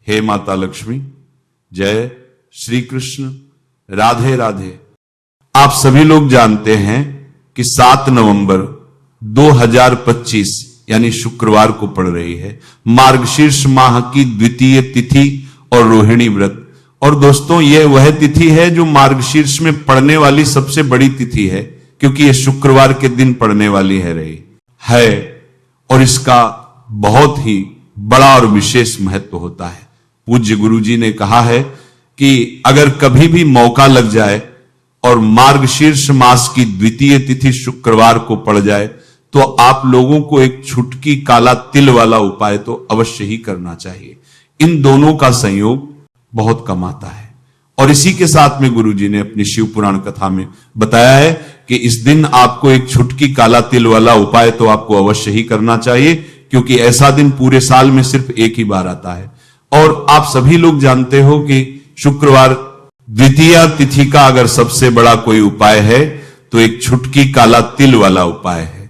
हे माता लक्ष्मी, जय श्री कृष्ण, राधे राधे। आप सभी लोग जानते हैं कि 7 नवंबर 2025 यानी शुक्रवार को पड़ रही है मार्गशीर्ष माह की द्वितीय तिथि और रोहिणी व्रत। और दोस्तों, यह वह तिथि है जो मार्गशीर्ष में पड़ने वाली सबसे बड़ी तिथि है, क्योंकि यह शुक्रवार के दिन पड़ने वाली है और इसका बहुत ही बड़ा और विशेष महत्व होता है। पूज्य गुरु जी ने कहा है कि अगर कभी भी मौका लग जाए और मार्गशीर्ष मास की द्वितीय तिथि शुक्रवार को पड़ जाए तो आप लोगों को एक छुटकी काला तिल वाला उपाय तो अवश्य ही करना चाहिए। इन दोनों का संयोग बहुत कम आता है। और इसी के साथ में गुरु जी ने अपनी शिव पुराण कथा में बताया है कि इस दिन आपको एक छुटकी काला तिल वाला उपाय तो आपको अवश्य ही करना चाहिए, क्योंकि ऐसा दिन पूरे साल में सिर्फ एक ही बार आता है। और आप सभी लोग जानते हो कि शुक्रवार द्वितीय तिथि का अगर सबसे बड़ा कोई उपाय है तो एक छुटकी काला तिल वाला उपाय है।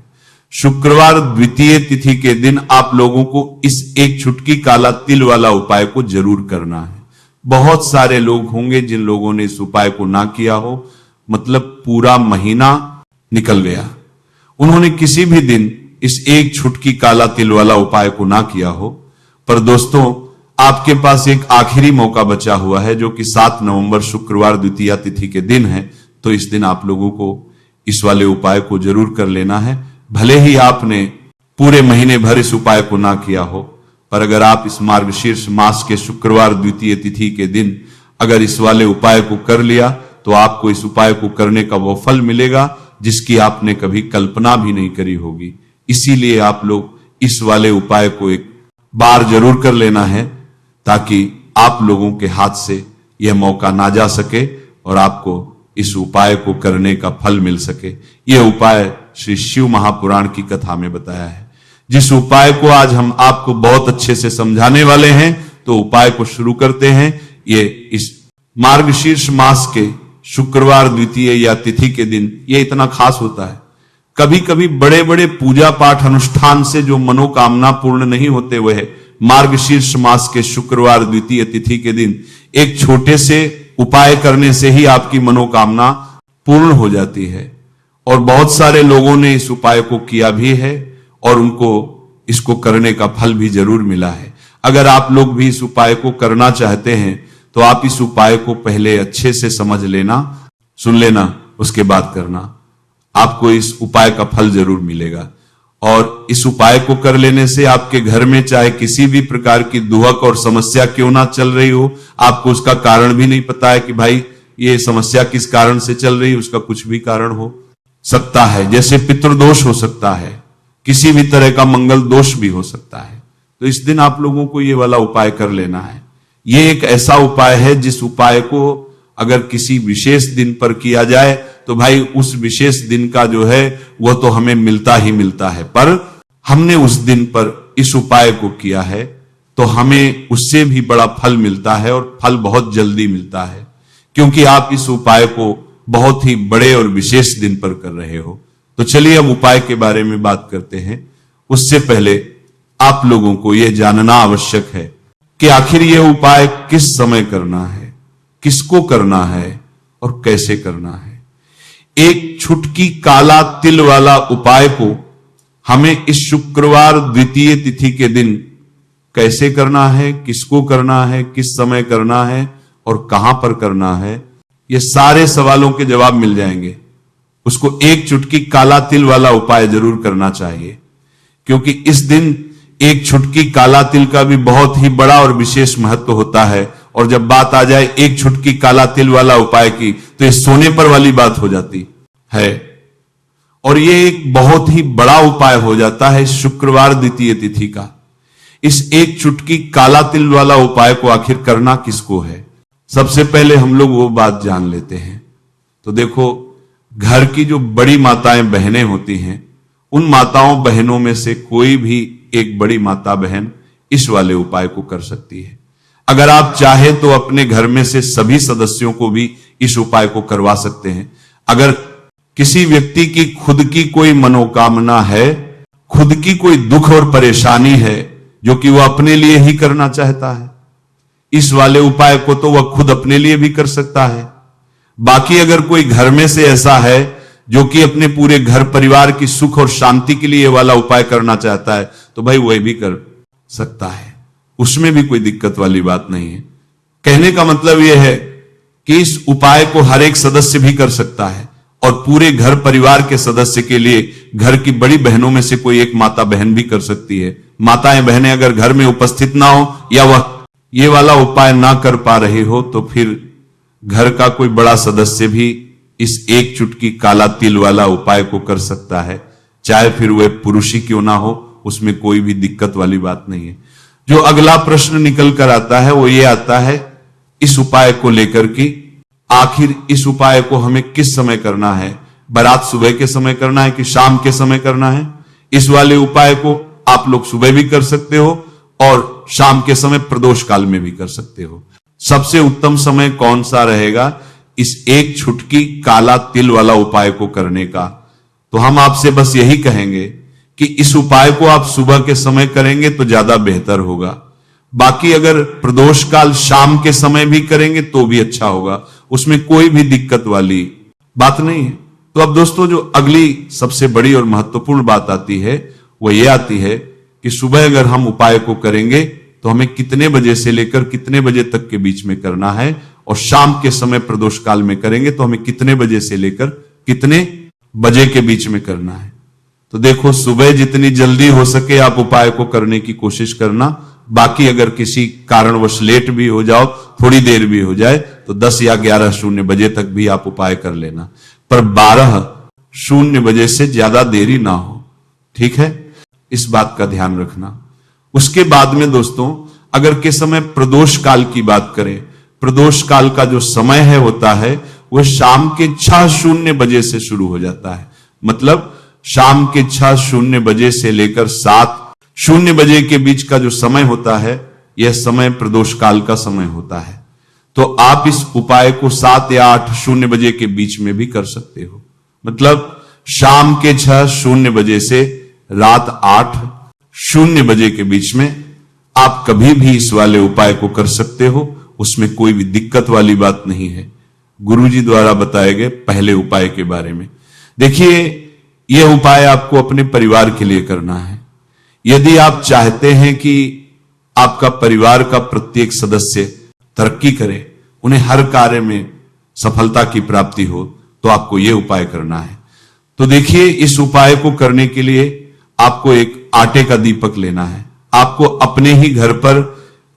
शुक्रवार द्वितीय तिथि के दिन आप लोगों को इस एक छुटकी काला तिल वाला उपाय को जरूर करना है। बहुत सारे लोग होंगे जिन लोगों ने इस उपाय को ना किया हो, मतलब पूरा महीना निकल गया, उन्होंने किसी भी दिन इस एक छुटकी काला तिल वाला उपाय को ना किया हो। पर दोस्तों, आपके पास एक आखिरी मौका बचा हुआ है जो कि 7 नवंबर शुक्रवार द्वितीय तिथि के दिन है। तो इस दिन आप लोगों को इस वाले उपाय को जरूर कर लेना है। भले ही आपने पूरे महीने भर इस उपाय को ना किया हो, पर अगर आप इस मार्गशीर्ष मास के शुक्रवार द्वितीय तिथि के दिन अगर इस वाले उपाय को कर लिया तो आपको इस उपाय को करने का वो फल मिलेगा जिसकी आपने कभी कल्पना भी नहीं करी होगी। इसीलिए आप लोग इस वाले उपाय को एक बार जरूर कर लेना है, ताकि आप लोगों के हाथ से यह मौका ना जा सके और आपको इस उपाय को करने का फल मिल सके। यह उपाय श्री शिव महापुराण की कथा में बताया है, जिस उपाय को आज हम आपको बहुत अच्छे से समझाने वाले हैं। तो उपाय को शुरू करते हैं। ये इस मार्गशीर्ष मास के शुक्रवार द्वितीय या तिथि के दिन ये इतना खास होता है। कभी कभी बड़े बड़े पूजा पाठ अनुष्ठान से जो मनोकामना पूर्ण नहीं होते, वह मार्गशीर्ष मास के शुक्रवार द्वितीय तिथि के दिन एक छोटे से उपाय करने से ही आपकी मनोकामना पूर्ण हो जाती है। और बहुत सारे लोगों ने इस उपाय को किया भी है और उनको इसको करने का फल भी जरूर मिला है। अगर आप लोग भी इस उपाय को करना चाहते हैं तो आप इस उपाय को पहले अच्छे से समझ लेना, सुन लेना, उसके बाद करना। आपको इस उपाय का फल जरूर मिलेगा। और इस उपाय को कर लेने से आपके घर में चाहे किसी भी प्रकार की दुहक और समस्या क्यों ना चल रही हो, आपको उसका कारण भी नहीं पता है कि भाई ये समस्या किस कारण से चल रही है, उसका कुछ भी कारण हो सकता है। जैसे पितृदोष हो सकता है, किसी भी तरह का मंगल दोष भी हो सकता है। तो इस दिन आप लोगों को ये वाला उपाय कर लेना है। ये एक ऐसा उपाय है जिस उपाय को अगर किसी विशेष दिन पर किया जाए तो भाई उस विशेष दिन का जो है वह तो हमें मिलता ही मिलता है। पर हमने उस दिन पर इस उपाय को किया है तो हमें उससे भी बड़ा फल मिलता है, और फल बहुत जल्दी मिलता है, क्योंकि आप इस उपाय को बहुत ही बड़े और विशेष दिन पर कर रहे हो। तो चलिए अब उपाय के बारे में बात करते हैं। उससे पहले आप लोगों को यह जानना आवश्यक है कि आखिर यह उपाय किस समय करना है, किसको करना है और कैसे करना है। एक छुटकी काला तिल वाला उपाय को हमें इस शुक्रवार द्वितीय तिथि के दिन कैसे करना है, किसको करना है, किस समय करना है और कहां पर करना है, ये सारे सवालों के जवाब मिल जाएंगे। उसको एक चुटकी काला तिल वाला उपाय जरूर करना चाहिए, क्योंकि इस दिन एक छुटकी काला तिल का भी बहुत ही बड़ा और विशेष महत्व होता है। और जब बात आ जाए एक छुटकी काला तिल वाला उपाय की तो ये सोने पर वाली बात हो जाती है, और ये एक बहुत ही बड़ा उपाय हो जाता है शुक्रवार द्वितीय तिथि का। इस एक चुटकी काला तिल वाला उपाय को आखिर करना किसको है, सबसे पहले हम लोग वो बात जान लेते हैं। तो देखो, घर की जो बड़ी माताएं बहनें होती हैं, उन माताओं बहनों में से कोई भी एक बड़ी माता बहन इस वाले उपाय को कर सकती है। अगर आप चाहे तो अपने घर में से सभी सदस्यों को भी इस उपाय को करवा सकते हैं। अगर किसी व्यक्ति की खुद की कोई मनोकामना है, खुद की कोई दुख और परेशानी है जो कि वह अपने लिए ही करना चाहता है, इस वाले उपाय को तो वह खुद अपने लिए भी कर सकता है। बाकी अगर कोई घर में से ऐसा है जो कि अपने पूरे घर परिवार की सुख और शांति के लिए वाला उपाय करना चाहता है, तो भाई वह भी कर सकता है, उसमें भी कोई दिक्कत वाली बात नहीं है। कहने का मतलब यह है कि इस उपाय को हर एक सदस्य भी कर सकता है और पूरे घर परिवार के सदस्य के लिए घर की बड़ी बहनों में से कोई एक माता बहन भी कर सकती है। माताएं बहनें अगर घर में उपस्थित ना हो या वह ये वाला उपाय ना कर पा रहे हो, तो फिर घर का कोई बड़ा सदस्य भी इस एक चुटकी काला तिल वाला उपाय को कर सकता है, चाहे फिर वह पुरुष ही क्यों ना हो, उसमें कोई भी दिक्कत वाली बात नहीं है। जो अगला प्रश्न निकल कर आता है वो ये आता है इस उपाय को लेकर कि आखिर इस उपाय को हमें किस समय करना है, बारात सुबह के समय करना है कि शाम के समय करना है। इस वाले उपाय को आप लोग सुबह भी कर सकते हो और शाम के समय प्रदोष काल में भी कर सकते हो। सबसे उत्तम समय कौन सा रहेगा इस एक छुटकी काला तिल वाला उपाय को करने का? तो हम आपसे बस यही कहेंगे कि इस उपाय को आप सुबह के समय करेंगे तो ज्यादा बेहतर होगा। बाकी अगर प्रदोष काल शाम के समय भी करेंगे तो भी अच्छा होगा, उसमें कोई भी दिक्कत वाली बात नहीं है। तो अब दोस्तों जो अगली सबसे बड़ी और महत्वपूर्ण बात आती है वो ये आती है कि सुबह अगर हम उपाय को करेंगे तो हमें कितने बजे से लेकर कितने बजे तक के बीच में करना है, और शाम के समय प्रदोष काल में करेंगे तो हमें कितने बजे से लेकर कितने बजे के बीच में करना है। तो देखो, सुबह जितनी जल्दी हो सके आप उपाय को करने की कोशिश करना। बाकी अगर किसी कारणवश लेट भी हो जाओ, थोड़ी देर भी हो जाए, तो 10 या 11:00 बजे तक भी आप उपाय कर लेना, पर 12:00 बजे से ज्यादा देरी ना हो। ठीक है, इस बात का ध्यान रखना। उसके बाद में दोस्तों अगर के समय प्रदोष काल की बात करें, प्रदोष काल का जो समय है होता है वह शाम के 6:00 बजे से शुरू हो जाता है। मतलब शाम के 6:00 बजे से लेकर 7:00 बजे के बीच का जो समय होता है, यह समय प्रदोष काल का समय होता है। तो आप इस उपाय को 7 या 8:00 बजे के बीच में भी कर सकते हो। मतलब शाम के 6:00 बजे से रात 8:00 बजे के बीच में आप कभी भी इस वाले उपाय को कर सकते हो, उसमें कोई भी दिक्कत वाली बात नहीं है। गुरुजी द्वारा बताए गए पहले उपाय के बारे में देखिए, यह उपाय आपको अपने परिवार के लिए करना है। यदि आप चाहते हैं कि आपका परिवार का प्रत्येक सदस्य तरक्की करे, उन्हें हर कार्य में सफलता की प्राप्ति हो, तो आपको यह उपाय करना है। तो देखिए, इस उपाय को करने के लिए आपको एक आटे का दीपक लेना है। आपको अपने ही घर पर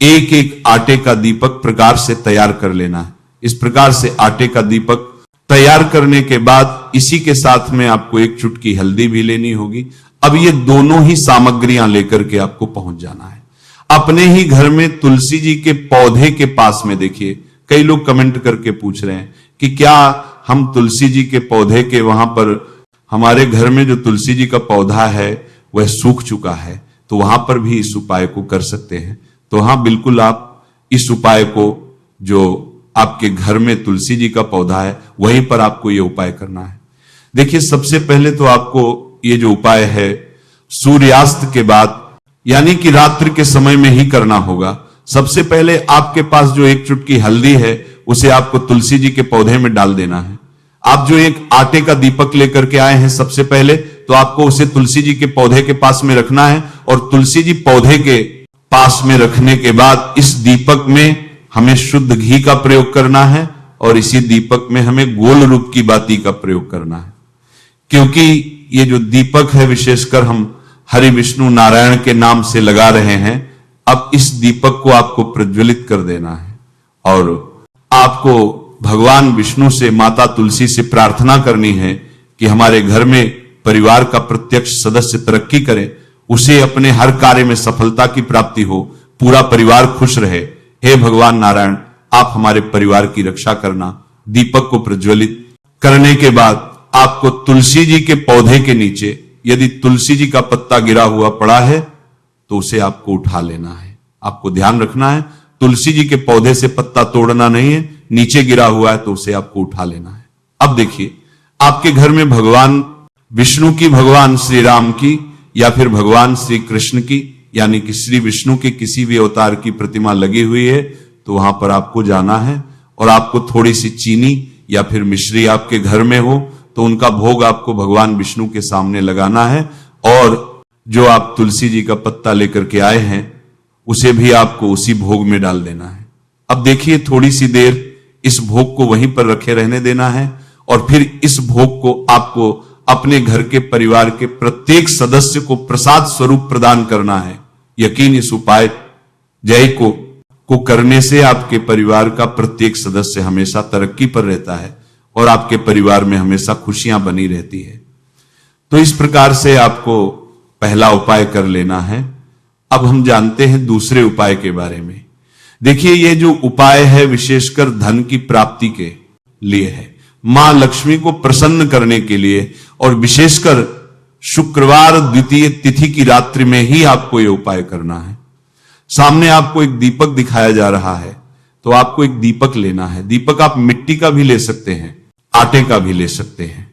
एक एक आटे का दीपक प्रकार से तैयार कर लेना है। इस प्रकार से आटे का दीपक तैयार करने के बाद इसी के साथ में आपको एक चुटकी हल्दी भी लेनी होगी। अब ये दोनों ही सामग्रियां लेकर के आपको पहुंच जाना है अपने ही घर में तुलसी जी के पौधे के पास में। देखिए, कई लोग कमेंट करके पूछ रहे हैं कि क्या हम तुलसी जी के पौधे के वहां पर, हमारे घर में जो तुलसी जी का पौधा है वह सूख चुका है, तो वहां पर भी इस उपाय को कर सकते हैं। तो हाँ, बिल्कुल आप इस उपाय को, जो आपके घर में तुलसी जी का पौधा है वहीं पर आपको यह उपाय करना है। देखिए, सबसे पहले तो आपको ये जो उपाय है सूर्यास्त के बाद, यानी कि रात्रि के समय में ही करना होगा। सबसे पहले आपके पास जो एक चुटकी हल्दी है उसे आपको तुलसी जी के पौधे में डाल देना है। आप जो एक आटे का दीपक लेकर के आए हैं, सबसे पहले तो आपको उसे तुलसी जी के पौधे के पास में रखना है, और तुलसी जी पौधे के पास में रखने के बाद इस दीपक में हमें शुद्ध घी का प्रयोग करना है, और इसी दीपक में हमें गोल रूप की बाती का प्रयोग करना है। क्योंकि ये जो दीपक है विशेषकर हम हरि विष्णु नारायण के नाम से लगा रहे हैं। अब इस दीपक को आपको प्रज्वलित कर देना है, और आपको भगवान विष्णु से, माता तुलसी से प्रार्थना करनी है कि हमारे घर में परिवार का प्रत्यक्ष सदस्य तरक्की करे, उसे अपने हर कार्य में सफलता की प्राप्ति हो, पूरा परिवार खुश रहे। हे भगवान नारायण, आप हमारे परिवार की रक्षा करना। दीपक को प्रज्वलित करने के बाद आपको तुलसी जी के पौधे के नीचे, यदि तुलसी जी का पत्ता गिरा हुआ पड़ा है तो उसे आपको उठा लेना है। आपको ध्यान रखना है, तुलसी जी के पौधे से पत्ता तोड़ना नहीं है, नीचे गिरा हुआ है तो उसे आपको उठा लेना है। अब देखिए, आपके घर में भगवान विष्णु की, भगवान श्री राम की, या फिर भगवान श्री कृष्ण की, यानी कि श्री विष्णु के किसी भी अवतार की प्रतिमा लगी हुई है, तो वहां पर आपको जाना है और आपको थोड़ी सी चीनी या फिर मिश्री आपके घर में हो तो उनका भोग आपको भगवान विष्णु के सामने लगाना है, और जो आप तुलसी जी का पत्ता लेकर के आए हैं उसे भी आपको उसी भोग में डाल देना है। अब देखिए, थोड़ी सी देर इस भोग को वहीं पर रखे रहने देना है और फिर इस भोग को आपको अपने घर के परिवार के प्रत्येक सदस्य को प्रसाद स्वरूप प्रदान करना है। यकीन इस उपाय जय को करने से आपके परिवार का प्रत्येक सदस्य हमेशा तरक्की पर रहता है और आपके परिवार में हमेशा खुशियां बनी रहती है। तो इस प्रकार से आपको पहला उपाय कर लेना है। अब हम जानते हैं दूसरे उपाय के बारे में। देखिए, ये जो उपाय है विशेषकर धन की प्राप्ति के लिए है, मां लक्ष्मी को प्रसन्न करने के लिए, और विशेषकर शुक्रवार द्वितीय तिथि की रात्रि में ही आपको यह उपाय करना है। सामने आपको एक दीपक दिखाया जा रहा है, तो आपको एक दीपक लेना है। दीपक आप मिट्टी का भी ले सकते हैं, आटे का भी ले सकते हैं।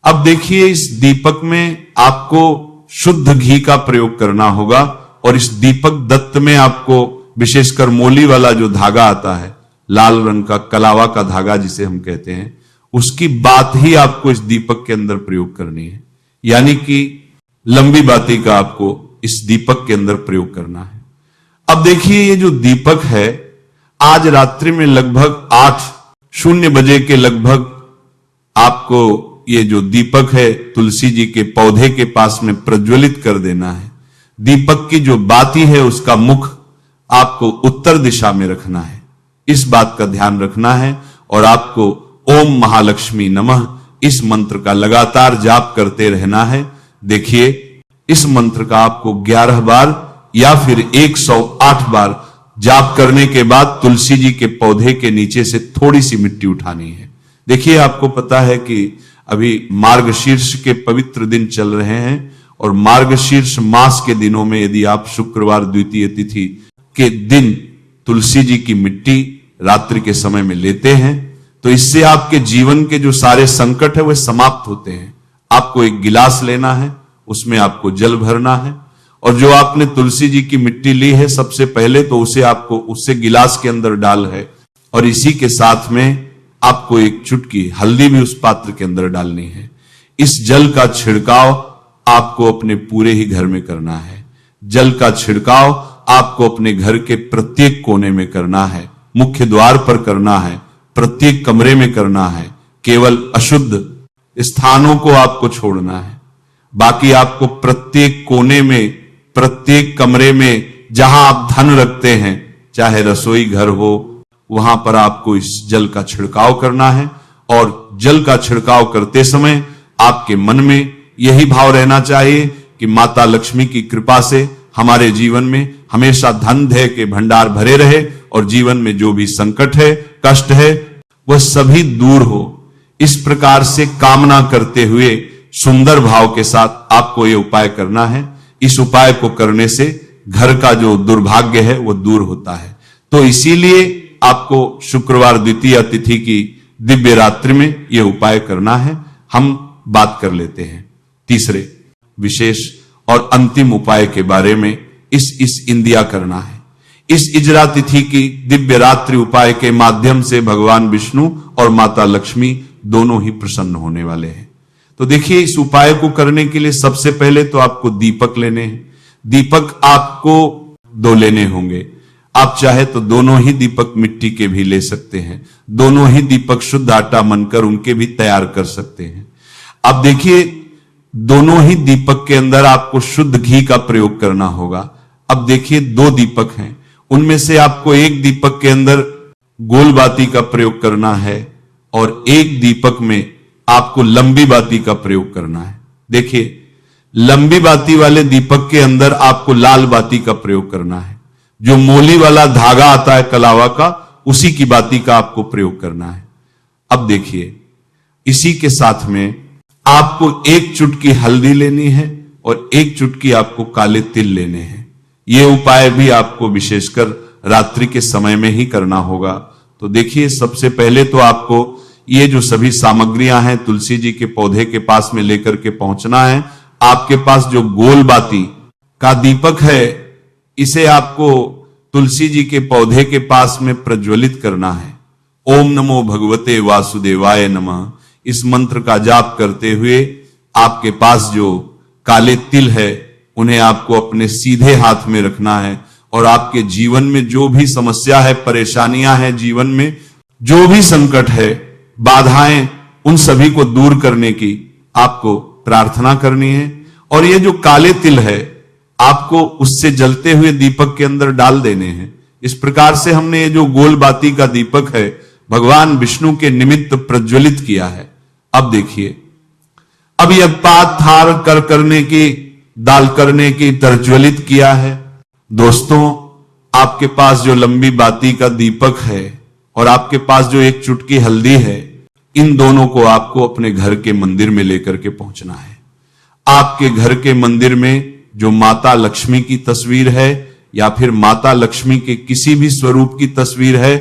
अब देखिए, इस दीपक में आपको शुद्ध घी का प्रयोग करना होगा और इस दीपक दत्त में आपको विशेषकर मोली वाला जो धागा आता है, लाल रंग का कलावा का धागा जिसे हम कहते हैं, उसकी बात ही आपको इस दीपक के अंदर प्रयोग करनी है। यानी कि लंबी बाती का आपको इस दीपक के अंदर प्रयोग करना है। अब देखिए, ये जो दीपक है आज रात्रि में लगभग 8:00 बजे के लगभग आपको ये जो दीपक है तुलसी जी के पौधे के पास में प्रज्वलित कर देना है। दीपक की जो बाती है उसका मुख आपको उत्तर दिशा में रखना है, इस बात का ध्यान रखना है। और आपको ओम महालक्ष्मी नमः इस मंत्र का लगातार जाप करते रहना है। देखिए, इस मंत्र का आपको 11 बार या फिर 108 बार जाप करने के बाद तुलसी जी के पौधे के नीचे से थोड़ी सी मिट्टी उठानी है। देखिए, आपको पता है कि अभी मार्गशीर्ष के पवित्र दिन चल रहे हैं और मार्गशीर्ष मास के दिनों में यदि आप शुक्रवार द्वितीय तिथि के दिन तुलसी जी की मिट्टी रात्रि के समय में लेते हैं तो इससे आपके जीवन के जो सारे संकट है वे समाप्त होते हैं। आपको एक गिलास लेना है, उसमें आपको जल भरना है और जो आपने तुलसी जी की मिट्टी ली है सबसे पहले तो उसे आपको उससे गिलास के अंदर डाल है और इसी के साथ में आपको एक चुटकी हल्दी भी उस पात्र के अंदर डालनी है। इस जल का छिड़काव आपको अपने पूरे ही घर में करना है। जल का छिड़काव आपको अपने घर के प्रत्येक कोने में करना है, मुख्य द्वार पर करना है, प्रत्येक कमरे में करना है। केवल अशुद्ध स्थानों को आपको छोड़ना है, बाकी आपको प्रत्येक कोने में, प्रत्येक कमरे में जहां आप धन रखते हैं, चाहे रसोई घर हो, वहां पर आपको इस जल का छिड़काव करना है। और जल का छिड़काव करते समय आपके मन में यही भाव रहना चाहिए कि माता लक्ष्मी की कृपा से हमारे जीवन में हमेशा धन धय के भंडार भरे रहे और जीवन में जो भी संकट है, कष्ट है, वह सभी दूर हो। इस प्रकार से कामना करते हुए सुंदर भाव के साथ आपको यह उपाय करना है। इस उपाय को करने से घर का जो दुर्भाग्य है वह दूर होता है। तो इसीलिए आपको शुक्रवार द्वितीय तिथि की दिव्य रात्रि में यह उपाय करना है। हम बात कर लेते हैं तीसरे विशेष और अंतिम उपाय के बारे में। इस इंदिया करना है। इस इजरा तिथि की दिव्य रात्रि उपाय के माध्यम से भगवान विष्णु और माता लक्ष्मी दोनों ही प्रसन्न होने वाले हैं। तो देखिए, इस उपाय को करने के लिए सबसे पहले तो आपको दीपक लेने हैं। दीपक आपको 2 लेने होंगे। आप चाहे तो दोनों ही दीपक मिट्टी के भी ले सकते हैं, दोनों ही दीपक शुद्ध आटा मनकर उनके भी तैयार कर सकते हैं। अब देखिए, दोनों ही दीपक के अंदर आपको शुद्ध घी का प्रयोग करना होगा। अब देखिए, 2 दीपक हैं, उनमें से आपको एक दीपक के अंदर गोल बाती का प्रयोग करना है और एक दीपक में आपको लंबी बाती का प्रयोग करना है। देखिए, लंबी बाती वाले दीपक के अंदर आपको लाल बाती का प्रयोग करना है। जो मोली वाला धागा आता है कलावा का, उसी की बाती का आपको प्रयोग करना है। अब देखिए, इसी के साथ में आपको 1 चुटकी हल्दी लेनी है और 1 चुटकी आपको काले तिल लेने हैं। यह उपाय भी आपको विशेषकर रात्रि के समय में ही करना होगा। तो देखिए, सबसे पहले तो आपको ये जो सभी सामग्रियां हैं तुलसी जी के पौधे के पास में लेकर के पहुंचना है। आपके पास जो गोल बाती का दीपक है, इसे आपको तुलसी जी के पौधे के पास में प्रज्वलित करना है। ओम नमो भगवते वासुदेवाय नमः इस मंत्र का जाप करते हुए आपके पास जो काले तिल है उन्हें आपको अपने सीधे हाथ में रखना है और आपके जीवन में जो भी समस्या है, परेशानियां हैं, जीवन में जो भी संकट है, बाधाएं, उन सभी को दूर करने की आपको प्रार्थना करनी है। और ये जो काले तिल है आपको उससे जलते हुए दीपक के अंदर डाल देने हैं। इस प्रकार से हमने ये जो गोल बाती का दीपक है भगवान विष्णु के निमित्त प्रज्वलित किया है। अब देखिए, अब यह पात थार कर करने की दाल करने की प्रज्वलित किया है। दोस्तों, आपके पास जो लंबी बाती का दीपक है और आपके पास जो एक चुटकी हल्दी है, इन दोनों को आपको अपने घर के मंदिर में लेकर के पहुंचना है। आपके घर के मंदिर में जो माता लक्ष्मी की तस्वीर है या फिर माता लक्ष्मी के किसी भी स्वरूप की तस्वीर है,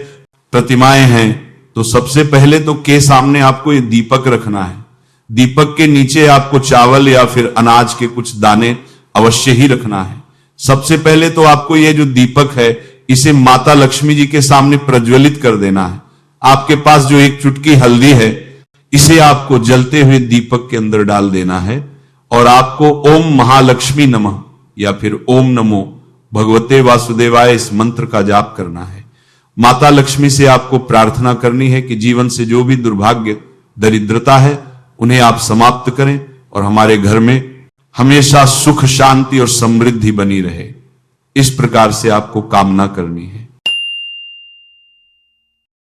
प्रतिमाएं हैं, तो सबसे पहले तो के सामने आपको ये दीपक रखना है। दीपक के नीचे आपको चावल या फिर अनाज के कुछ दाने अवश्य ही रखना है। सबसे पहले तो आपको ये जो दीपक है इसे माता लक्ष्मी जी के सामने प्रज्वलित कर देना है। आपके पास जो एक चुटकी हल्दी है इसे आपको जलते हुए दीपक के अंदर डाल देना है और आपको ओम महालक्ष्मी नमः या फिर ओम नमो भगवते वासुदेवाय इस मंत्र का जाप करना है। माता लक्ष्मी से आपको प्रार्थना करनी है कि जीवन से जो भी दुर्भाग्य, दरिद्रता है उन्हें आप समाप्त करें और हमारे घर में हमेशा सुख, शांति और समृद्धि बनी रहे। इस प्रकार से आपको कामना करनी है।